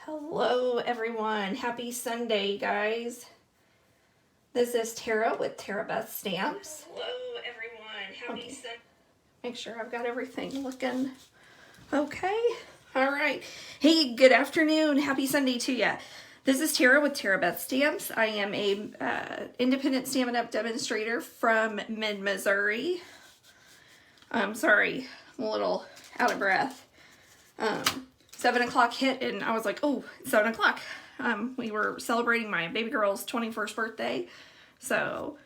Hello everyone, happy Sunday guys. This is Tara with Tara Beth Stamps. Hello everyone, happy Sunday. Make sure I've got everything looking okay. All right. Hey, good afternoon. Happy Sunday to ya. This is Tara with Tara Beth Stamps. I am a independent Stampin' Up! Demonstrator from mid-Missouri. I'm sorry, I'm a little out of breath. 7 o'clock hit and I was like, oh, it's 7 o'clock. We were celebrating my baby girl's 21st birthday. So,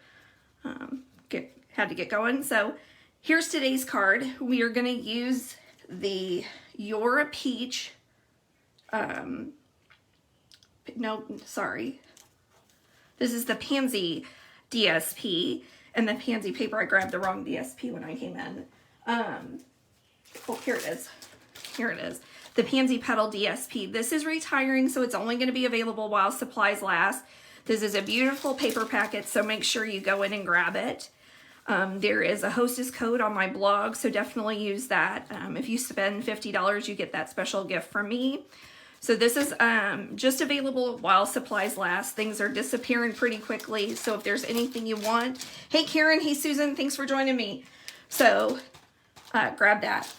had to get going. So, here's today's card. We are going to use the You're a Peach, This is the Pansy DSP. And the Pansy paper, I grabbed the wrong DSP when I came in. Oh, here it is. Here it is. The Pansy Petal DSP. This is retiring, so it's only going to be available while supplies last. This is a beautiful paper packet, so make sure you go in and grab it. There is a hostess code on my blog, so definitely use that. If you spend $50, you get that special gift from me. So this is just available while supplies last. Things are disappearing pretty quickly, so if there's anything you want. Hey Karen, hey Susan, thanks for joining me. So grab that.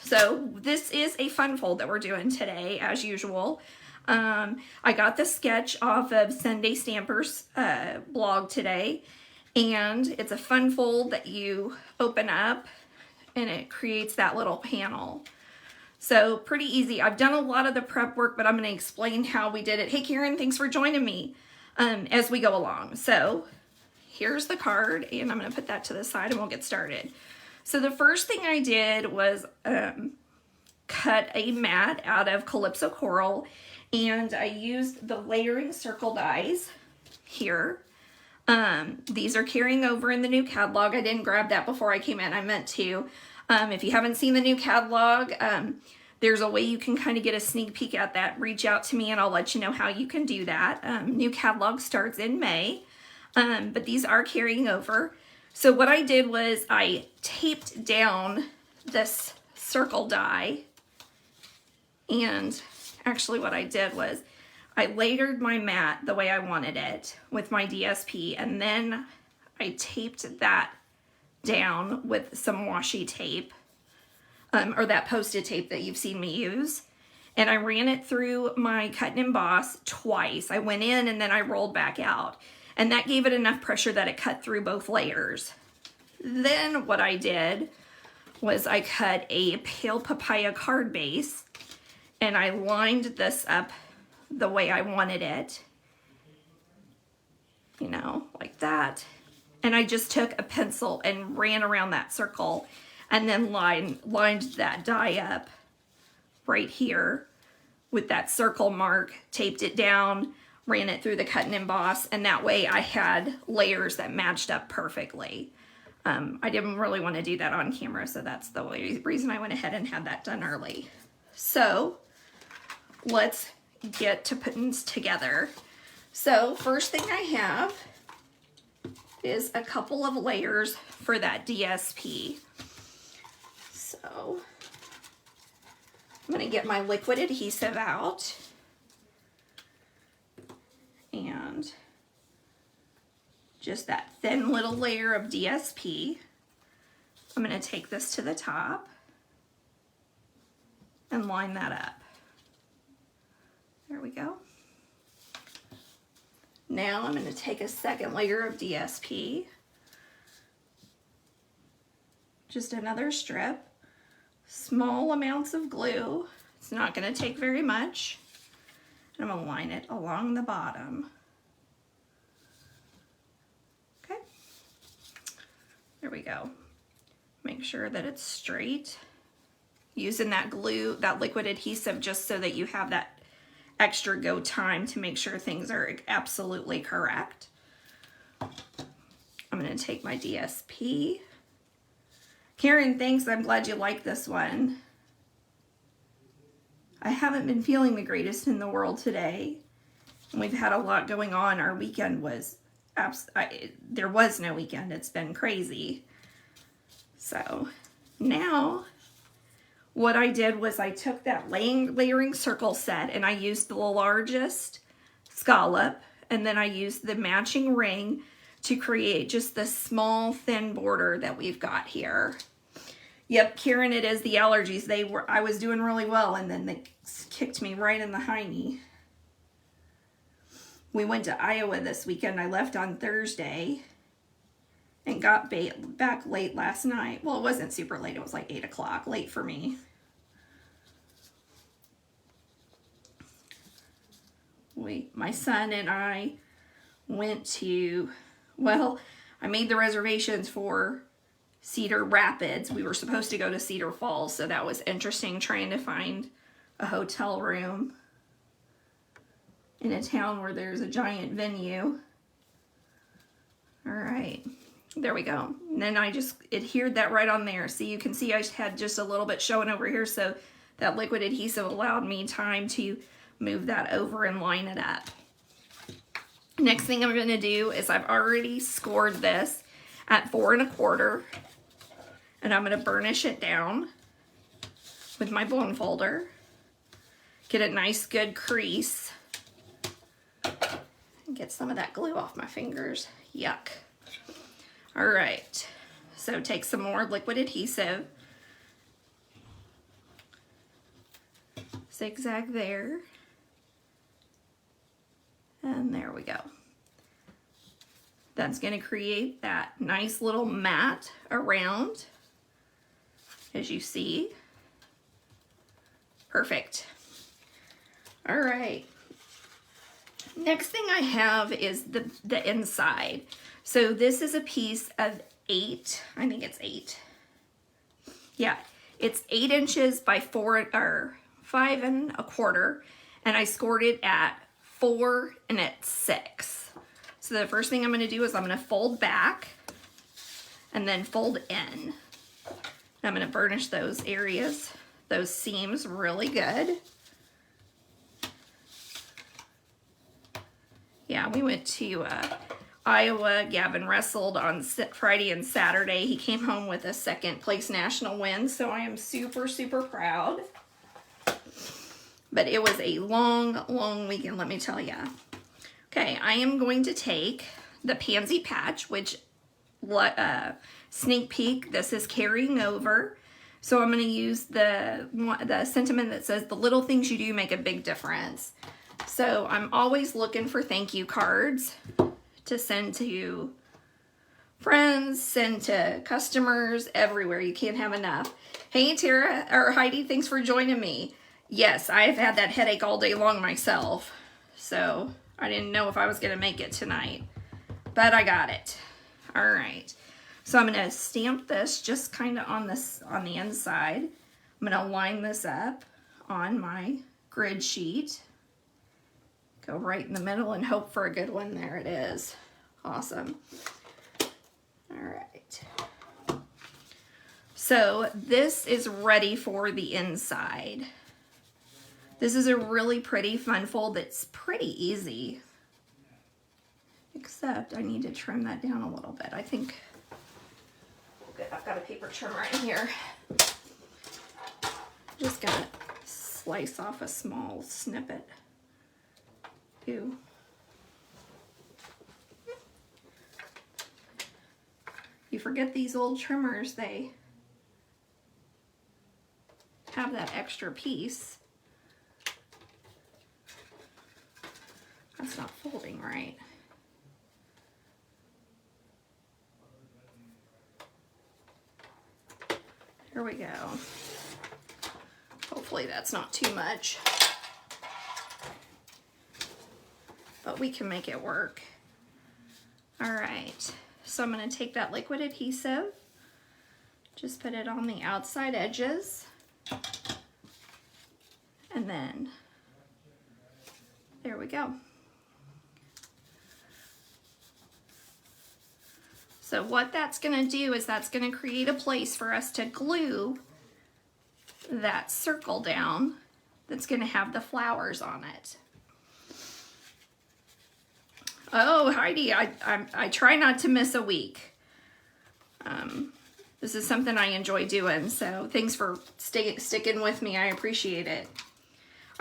So this is a fun fold that we're doing today, as usual. I got the sketch off of Sunday Stampers blog today, and it's a fun fold that you open up, and it creates that little panel. So pretty easy. I've done a lot of the prep work, but I'm going to explain how we did it. Hey Karen, thanks for joining me as we go along. So here's the card, and I'm going to put that to the side, and we'll get started. So the first thing I did was cut a mat out of Calypso Coral, and I used the layering circle dies here. These are carrying over in the new catalog. I didn't grab that before I came in. I meant to. If you haven't seen the new catalog, there's a way you can kind of get a sneak peek at that. Reach out to me and I'll let you know how you can do that. New catalog starts in May, but these are carrying over. So what I did was I taped down this circle die, and actually what I did was I layered my mat the way I wanted it with my DSP, and then I taped that down with some washi tape, or that post-it tape that you've seen me use, and I ran it through my cut and emboss twice. I went in and then I rolled back out. And that gave it enough pressure that it cut through both layers. Then what I did was I cut a pale papaya card base, and I lined this up the way I wanted it. You know, like that. And I just took a pencil and ran around that circle, and then lined that die up right here with that circle mark, taped it down, ran it through the cut and emboss, and that way I had layers that matched up perfectly. I didn't really want to do that on camera, so that's the reason I went ahead and had that done early. So let's get to putting this together. So first thing I have is a couple of layers for that DSP. So I'm going to get my liquid adhesive out. And just that thin little layer of DSP. I'm going to take this to the top and line that up. There we go. Now I'm going to take a second layer of DSP. Just another strip. Small amounts of glue. It's not going to take very much. I'm going to line it along the bottom. Okay. There we go. Make sure that it's straight. Using that glue, that liquid adhesive, just so that you have that extra go time to make sure things are absolutely correct. I'm going to take my DSP. Karen, thanks. I'm glad you like this one. I haven't been feeling the greatest in the world today. We've had a lot going on. Our weekend was, there was no weekend. It's been crazy. So now what I did was I took that layering circle set and I used the largest scallop, and then I used the matching ring to create just the small thin border that we've got here. Yep, Karen, it is the allergies. I was doing really well, and then they kicked me right in the hiney. We went to Iowa this weekend. I left on Thursday and got back late last night. Well, it wasn't super late. It was like 8 o'clock. Late for me. My son and I went to, well, I made the reservations for Cedar Rapids. We were supposed to go to Cedar Falls, so that was interesting trying to find a hotel room in a town where there's a giant venue. All right, there we go. And then I just adhered that right on there. See, you can see I had just a little bit showing over here, so that liquid adhesive allowed me time to move that over and line it up. Next thing I'm going to do is I've already scored this at 4 1/4, and I'm going to burnish it down with my bone folder. Get a nice good crease. And get some of that glue off my fingers. Yuck. All right, so take some more liquid adhesive. Zigzag there. And there we go. That's going to create that nice little mat around, as you see. Perfect. All right. Next thing I have is the inside. So this is a piece of 8. I think it's 8. Yeah, it's 8 inches by 5 1/4, and I scored it at 4 and at 6. So the first thing I'm going to do is I'm going to fold back and then fold in. I'm going to burnish those areas, those seams really good. Yeah, we went to Iowa. Gavin wrestled on Friday and Saturday. He came home with a 2nd place national win, so I am super, super proud. But it was a long, long weekend, let me tell you. Okay, I am going to take the Pansy patch, which, sneak peek, this is carrying over. So I'm going to use the sentiment that says, the little things you do make a big difference. So I'm always looking for thank you cards to send to friends, send to customers, everywhere. You can't have enough. Hey, Tara, or Heidi, thanks for joining me. Yes, I've had that headache all day long myself, so I didn't know if I was going to make it tonight, but I got it. All right, so I'm going to stamp this just kind of on the inside. I'm going to line this up on my grid sheet. Go right in the middle and hope for a good one. There it is. Awesome. All right. So this is ready for the inside. This is a really pretty fun fold that's pretty easy, except I need to trim that down a little bit. I think, good, I've got a paper trimmer in here. Just gonna slice off a small snippet. Ew. You forget these old trimmers, they have that extra piece. That's not folding right. Here we go. Hopefully that's not too much. But we can make it work. All right, so I'm gonna take that liquid adhesive, just put it on the outside edges, and then there we go. So what that's gonna do is that's gonna create a place for us to glue that circle down that's gonna have the flowers on it. Oh, Heidi, I try not to miss a week. This is something I enjoy doing, so thanks for sticking with me. I appreciate it.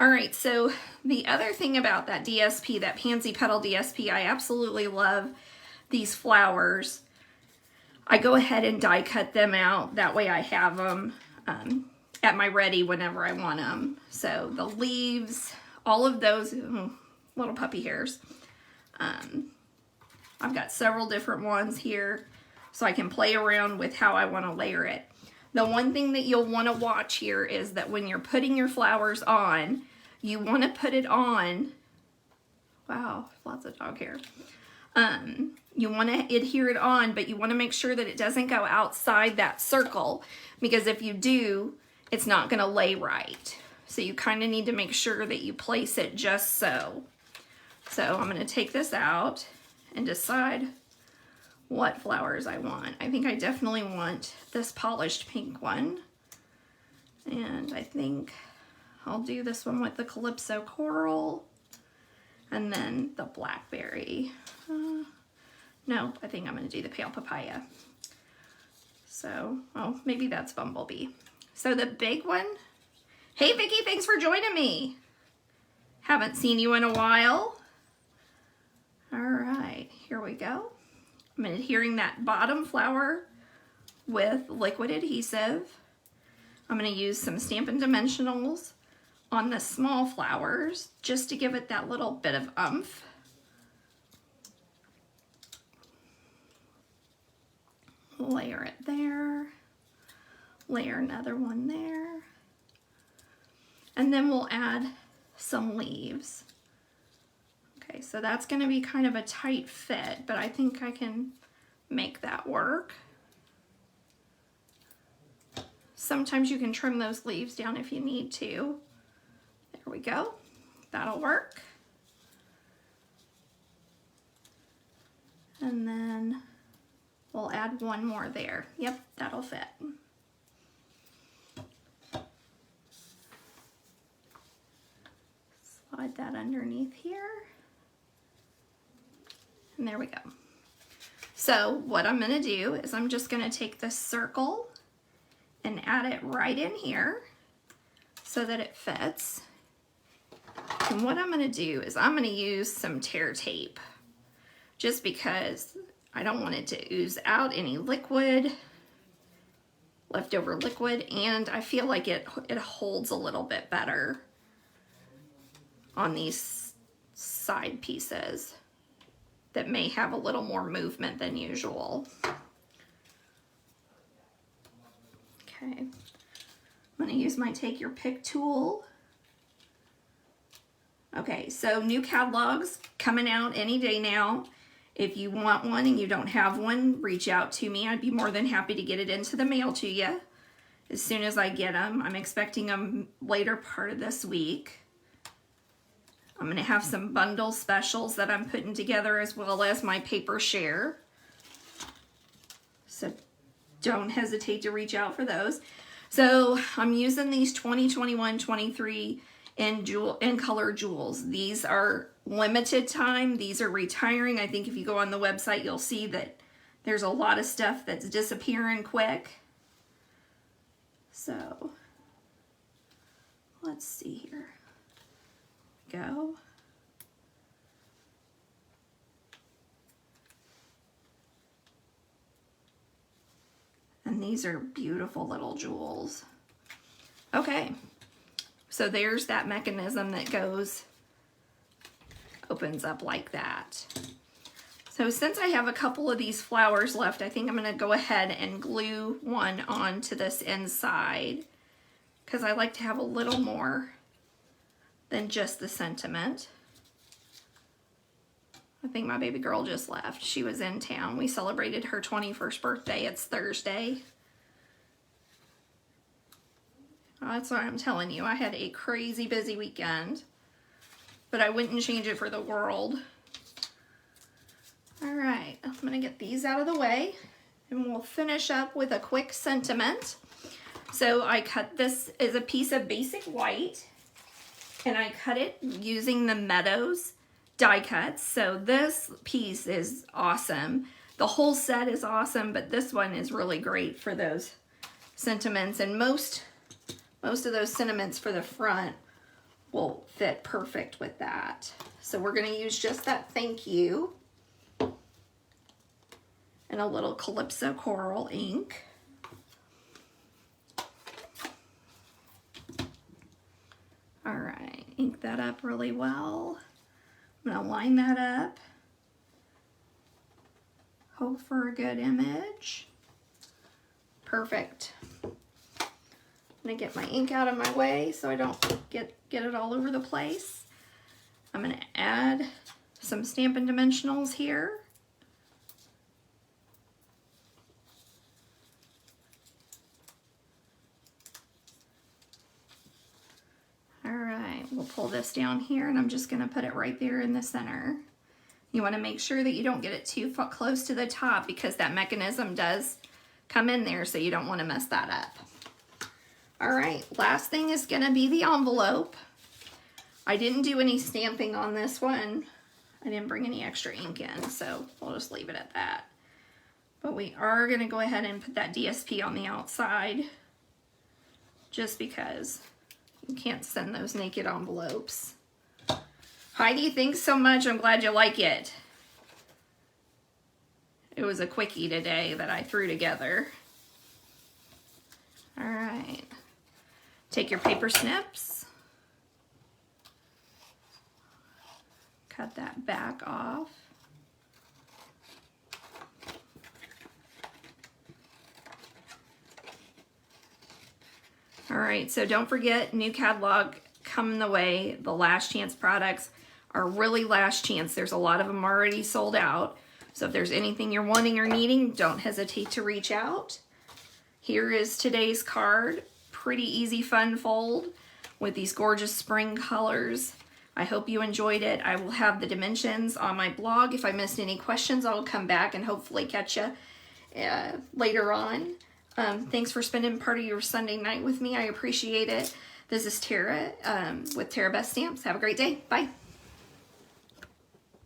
All right, so the other thing about that DSP, that Pansy Petal DSP, I absolutely love these flowers. I go ahead and die cut them out. That way I have them at my ready whenever I want them. So the leaves, all of those, little puppy hairs. I've got several different ones here, so I can play around with how I want to layer it. The one thing that you'll want to watch here is that when you're putting your flowers on, you want to put it on, wow, lots of dog hair. You want to adhere it on, but you want to make sure that it doesn't go outside that circle, because if you do, it's not going to lay right. So you kind of need to make sure that you place it just so. So I'm going to take this out and decide what flowers I want. I think I definitely want this polished pink one. And I think I'll do this one with the Calypso Coral. And then the Blackberry. No, I think I'm going to do the Pale Papaya. So, oh, maybe that's Bumblebee. So the big one. Hey, Vicki, thanks for joining me. Haven't seen you in a while. All right, here we go. I'm adhering that bottom flower with liquid adhesive. I'm going to use some Stampin' Dimensionals on the small flowers just to give it that little bit of oomph. Layer it there. Layer another one there. And then we'll add some leaves. Okay, so that's going to be kind of a tight fit, but I think I can make that work. Sometimes you can trim those leaves down if you need to. There we go. That'll work. And then we'll add one more there. Yep, that'll fit. Slide that underneath here. And there we go. So what I'm going to do is I'm just going to take this circle and add it right in here so that it fits. And what I'm going to do is I'm going to use some tear tape just because I don't want it to ooze out any liquid, leftover liquid, and I feel like it holds a little bit better on these side pieces that may have a little more movement than usual. Okay, I'm going to use my Take Your Pick tool. Okay, so new catalogs coming out any day now. If you want one and you don't have one, reach out to me. I'd be more than happy to get it into the mail to you as soon as I get them. I'm expecting them later part of this week. I'm going to have some bundle specials that I'm putting together as well as my paper share. So don't hesitate to reach out for those. So I'm using these 2021-23 in color jewels. These are limited time. These are retiring. I think if you go on the website, you'll see that there's a lot of stuff that's disappearing quick. So let's see here. Go. And these are beautiful little jewels. Okay, so there's that mechanism that opens up like that. So since I have a couple of these flowers left, I think I'm going to go ahead and glue one onto this inside because I like to have a little more than just the sentiment. I think my baby girl just left. She was in town. We celebrated her 21st birthday. It's Thursday. Oh, that's what I'm telling you. I had a crazy busy weekend, but I wouldn't change it for the world. All right, I'm gonna get these out of the way and we'll finish up with a quick sentiment. So I cut this as a piece of basic white, and I cut it using the Meadows die cuts. So this piece is awesome. The whole set is awesome, but this one is really great for those sentiments, and most of those sentiments for the front will fit perfect with that. So we're going to use just that thank you and a little Calypso Coral ink. All right, ink that up really well. I'm going to line that up. Hope for a good image. Perfect. I'm going to get my ink out of my way so I don't get it all over the place. I'm going to add some Stampin' Dimensionals here. Alright, we'll pull this down here and I'm just going to put it right there in the center. You want to make sure that you don't get it too close to the top because that mechanism does come in there, so you don't want to mess that up. Alright, last thing is going to be the envelope. I didn't do any stamping on this one. I didn't bring any extra ink in, so we'll just leave it at that. But we are going to go ahead and put that DSP on the outside just because you can't send those naked envelopes. Heidi, thanks so much. I'm glad you like it. It was a quickie today that I threw together. All right. Take your paper snips. Cut that back off. All right, so don't forget, new catalog coming the way. The last chance products are really last chance. There's a lot of them already sold out. So if there's anything you're wanting or needing, don't hesitate to reach out. Here is today's card. Pretty easy, fun fold with these gorgeous spring colors. I hope you enjoyed it. I will have the dimensions on my blog. If I missed any questions, I'll come back and hopefully catch you later on. Thanks for spending part of your Sunday night with me. I appreciate it. This is Tara with Tara Best Stamps. Have a great day. Bye.